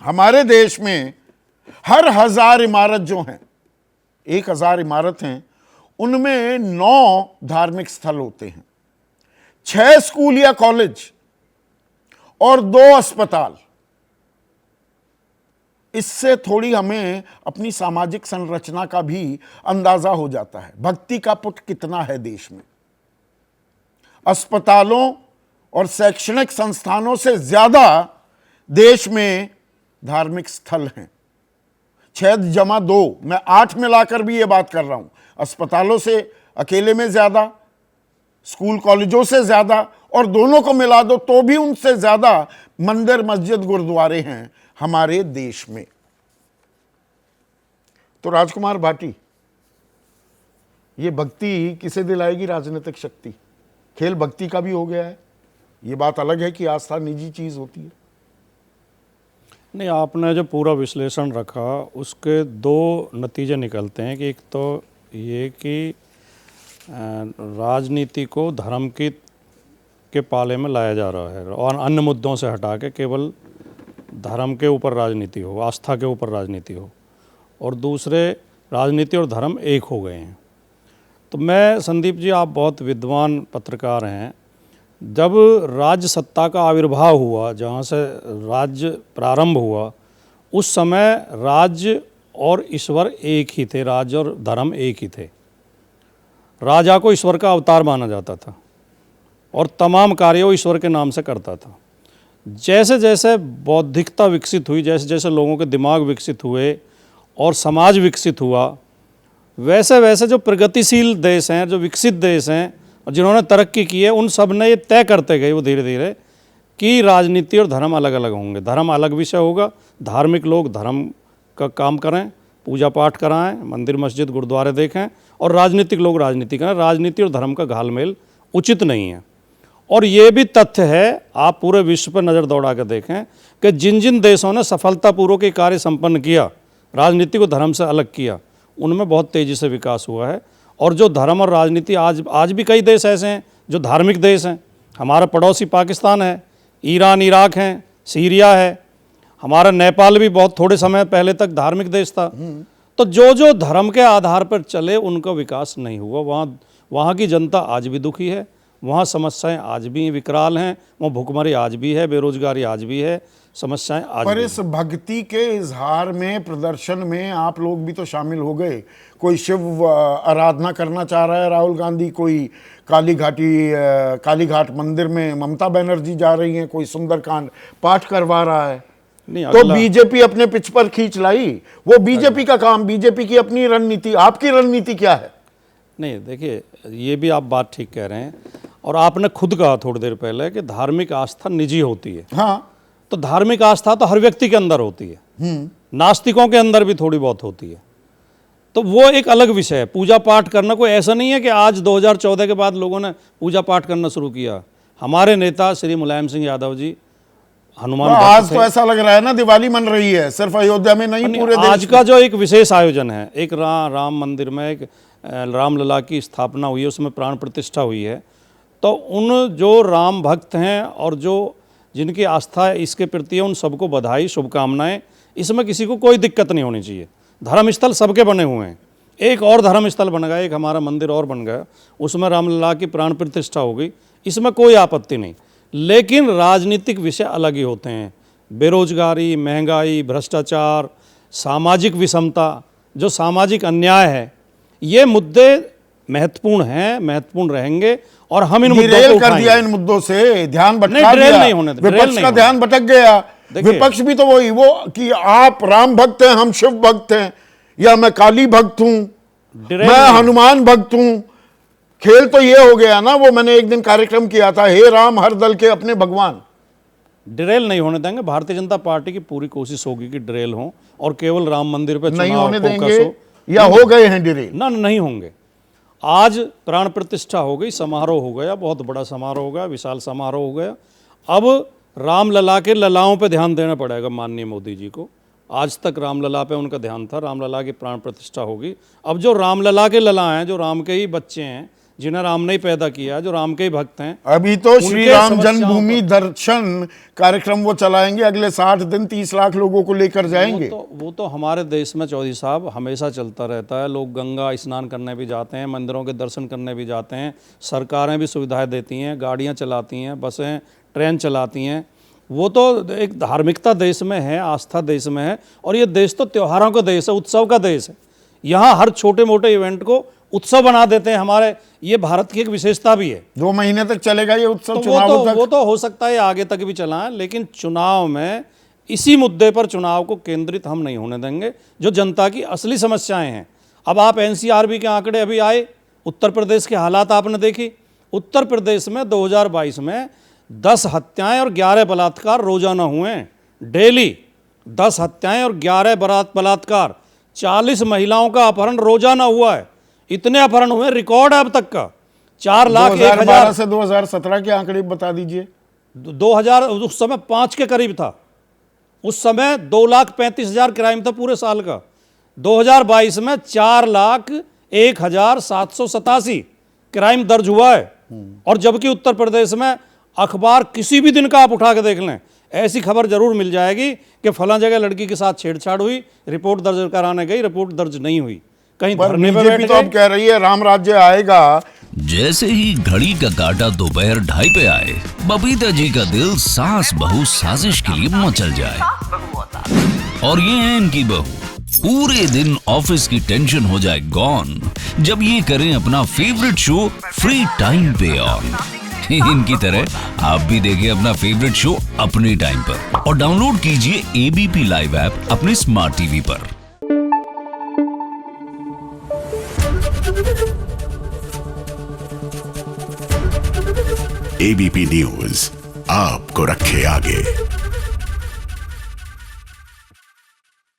हमारे देश में हर 1000 इमारत जो हैं, 1000 इमारत हैं, उनमें 9 धार्मिक स्थल होते हैं, 6 स्कूल या कॉलेज और 2 अस्पताल। इससे थोड़ी हमें अपनी सामाजिक संरचना का भी अंदाजा हो जाता है, भक्ति का पुट कितना है देश में। अस्पतालों और शैक्षणिक संस्थानों से ज्यादा देश में धार्मिक स्थल हैं। 6+2, मैं 8 मिलाकर भी ये बात कर रहा हूं। अस्पतालों से अकेले में ज्यादा, स्कूल कॉलेजों से ज्यादा, और दोनों को मिला दो तो भी उनसे ज्यादा मंदिर, मस्जिद, गुरुद्वारे हैं हमारे देश में। तो राजकुमार भाटी, ये भक्ति किसे दिलाएगी राजनीतिक शक्ति? खेल भक्ति का भी हो गया है। ये बात अलग है कि आस्था निजी चीज होती है। नहीं, आपने जो पूरा विश्लेषण रखा उसके 2 नतीजे निकलते हैं कि एक तो ये कि राजनीति को धर्म के पाले में लाया जा रहा है और अन्य मुद्दों से हटा के केवल धर्म के ऊपर राजनीति हो, आस्था के ऊपर राजनीति हो, और दूसरे राजनीति और धर्म एक हो गए हैं। तो मैं, संदीप जी, आप बहुत विद्वान पत्रकार हैं, जब राज्य सत्ता का आविर्भाव हुआ, जहाँ से राज्य प्रारंभ हुआ, उस समय राज्य और ईश्वर एक ही थे, राज्य और धर्म एक ही थे। राजा को ईश्वर का अवतार माना जाता था और तमाम कार्य वो ईश्वर के नाम से करता था। जैसे जैसे बौद्धिकता विकसित हुई, जैसे जैसे लोगों के दिमाग विकसित हुए और समाज विकसित हुआ, वैसे वैसे जो प्रगतिशील देश हैं, जो विकसित देश हैं और जिन्होंने तरक्की की है, उन सब ने ये तय करते गए वो धीरे धीरे कि राजनीति और धर्म अलग अलग होंगे। धर्म अलग विषय होगा, धार्मिक लोग धर्म का काम करें, पूजा पाठ कराएं, मंदिर मस्जिद गुरुद्वारे देखें, और राजनीतिक लोग राजनीति करें। राजनीति और धर्म का घालमेल उचित नहीं है। और ये भी तथ्य है, आप पूरे विश्व पर नज़र दौड़ा कर देखें कि जिन जिन देशों ने सफलतापूर्वक ये कार्य संपन्न किया, राजनीति को धर्म से अलग किया, उनमें बहुत तेज़ी से विकास हुआ है। और जो धर्म और राजनीति, आज भी कई देश ऐसे हैं जो धार्मिक देश हैं। हमारा पड़ोसी पाकिस्तान है, ईरान, इराक हैं, सीरिया है, हमारा नेपाल भी बहुत थोड़े समय पहले तक धार्मिक देश था। तो जो जो धर्म के आधार पर चले उनका विकास नहीं हुआ। वहाँ की जनता आज भी दुखी है, वहाँ समस्याएं आज भी विकराल हैं, वहाँ भुखमरी आज भी है, बेरोजगारी आज भी है, समस्याएं आज पर भी इस भक्ति के इजहार में, प्रदर्शन में आप लोग भी तो शामिल हो गए। कोई शिव आराधना करना चाह रहा है राहुल गांधी, कोई कालीघाट मंदिर में ममता बनर्जी जा रही हैं, कोई सुंदरकांड पाठ करवा रहा है। तो बीजेपी अपने पिच पर खींच लाई। वो बीजेपी का काम, बीजेपी की अपनी रणनीति। आपकी रणनीति क्या है? नहीं, देखिए, ये भी आप बात ठीक कह रहे हैं, और आपने खुद कहा थोड़ी देर पहले कि धार्मिक आस्था निजी होती है। हाँ, तो धार्मिक आस्था तो हर व्यक्ति के अंदर होती है, नास्तिकों के अंदर भी थोड़ी बहुत होती है। तो वो एक अलग विषय है। पूजा पाठ करना कोई ऐसा नहीं है कि आज 2014 के बाद लोगों ने पूजा पाठ करना शुरू किया। हमारे नेता श्री मुलायम सिंह यादव जी हनुमान आज तो ऐसा लग रहा है ना दिवाली मन रही है, सिर्फ अयोध्या में नहीं, पूरे देश आज का जो एक विशेष आयोजन है, एक राम मंदिर में एक रामलला की स्थापना हुई है, उसमें प्राण प्रतिष्ठा हुई है। तो उन जो राम भक्त हैं और जो जिनकी आस्था इसके प्रति है, उन सबको बधाई, शुभकामनाएं। इसमें किसी को कोई दिक्कत नहीं होनी चाहिए। धर्मस्थल सबके बने हुए हैं। एक और धर्मस्थल बन गया, एक हमारा मंदिर और बन गया, उसमें रामलला की प्राण प्रतिष्ठा हो गई, इसमें कोई आपत्ति नहीं। लेकिन राजनीतिक विषय अलग ही होते हैं। बेरोजगारी, महंगाई, भ्रष्टाचार, सामाजिक विषमता, जो सामाजिक अन्याय है, ये मुद्दे महत्वपूर्ण हैं, महत्वपूर्ण रहेंगे, और हम इन मुद्दों को कर दिया। इन मुद्दों से ध्यान भटका दिया, नहीं होने, विपक्ष का ध्यान भटक गया। विपक्ष भी तो वही वो कि आप राम भक्त हैं, हम शिव भक्त हैं, या मैं काली भक्त हूं, मैं हनुमान भक्त हूं। खेल तो ये हो गया ना, वो मैंने एक दिन कार्यक्रम किया था, हे राम हर दल के अपने भगवान। डिरेल नहीं होने देंगे। भारतीय जनता पार्टी की पूरी कोशिश होगी कि डिरेल हो और केवल राम मंदिर पे नहीं होने देंगे, या हो गए हैं डिरेल? ना, नहीं होंगे। आज प्राण प्रतिष्ठा हो गई, समारोह हो गया, बहुत बड़ा समारोह हो गया, विशाल समारोह हो गया। अब रामलला के ललाओं पे ध्यान देना पड़ेगा माननीय मोदी जी को। आज तक रामलला पे उनका ध्यान था, रामलला की प्राण प्रतिष्ठा होगी। अब जो रामलला के लला हैं, जो राम के ही बच्चे हैं, जिन्हें राम ने ही पैदा किया, जो राम के ही भक्त हैं। अभी तो श्री राम जन्मभूमि दर्शन कार्यक्रम वो चलाएंगे, अगले 60 दिन 30 लाख लोगों को लेकर जाएंगे। वो तो हमारे देश में चौधरी साहब हमेशा चलता रहता है। लोग गंगा स्नान करने भी जाते हैं, मंदिरों के दर्शन करने भी जाते हैं, सरकारें भी सुविधाएं देती हैं, गाड़ियां चलाती हैं, बसें ट्रेन चलाती हैं। वो तो एक धार्मिकता देश में है, आस्था देश में है, और ये देश तो त्योहारों का देश है, उत्सव का देश है। यहाँ हर छोटे मोटे इवेंट को उत्सव बना देते हैं हमारे, ये भारत की एक विशेषता भी है। 2 महीने तक चलेगा ये उत्सव, तो चुनाव तक। वो तो हो सकता है आगे तक भी चलाएं, लेकिन चुनाव में इसी मुद्दे पर चुनाव को केंद्रित हम नहीं होने देंगे, जो जनता की असली समस्याएं हैं। अब आप एनसीआरबी के आंकड़े अभी आए, उत्तर प्रदेश के हालात आपने देखी। उत्तर प्रदेश में 2022 में 10 हत्याएं और 11 बलात्कार रोजाना हुए हैं, डेली 10 हत्याएं और 11 बलात्कार, 40 महिलाओं का अपहरण रोजाना हुआ है। इतने अपहरण हुए, रिकॉर्ड है अब तक का। 4,01,000 से 2017 के आंकड़े बता दीजिए। 2000 उस समय 5 के करीब था, उस समय 2,35,000 क्राइम था पूरे साल का। 2022 में 4,01,787 क्राइम दर्ज हुआ है। और जबकि उत्तर प्रदेश में अखबार किसी भी दिन का आप उठा के देख लें, ऐसी खबर जरूर मिल जाएगी कि फला जगह लड़की के साथ छेड़छाड़ हुई, रिपोर्ट दर्ज कराने गई, रिपोर्ट दर्ज नहीं हुई, कहीं धरने पे बैठ तो अब कह रही है राम राज्य आएगा। जैसे ही घड़ी का काटा दोपहर 2:30 पे आए, बबीता जी का दिल सास बहू साजिश के लिए मचल जाए। और ये है इनकी बहू, पूरे दिन ऑफिस की टेंशन हो जाए गॉन जब ये करें अपना फेवरेट शो फ्री टाइम पे ऑन। इनकी तरह आप भी देखिए अपना फेवरेट शो अपने टाइम पर और डाउनलोड कीजिए एबीपी लाइव ऐप अपने स्मार्ट टीवी पर। एबीपी न्यूज आपको रखे आगे।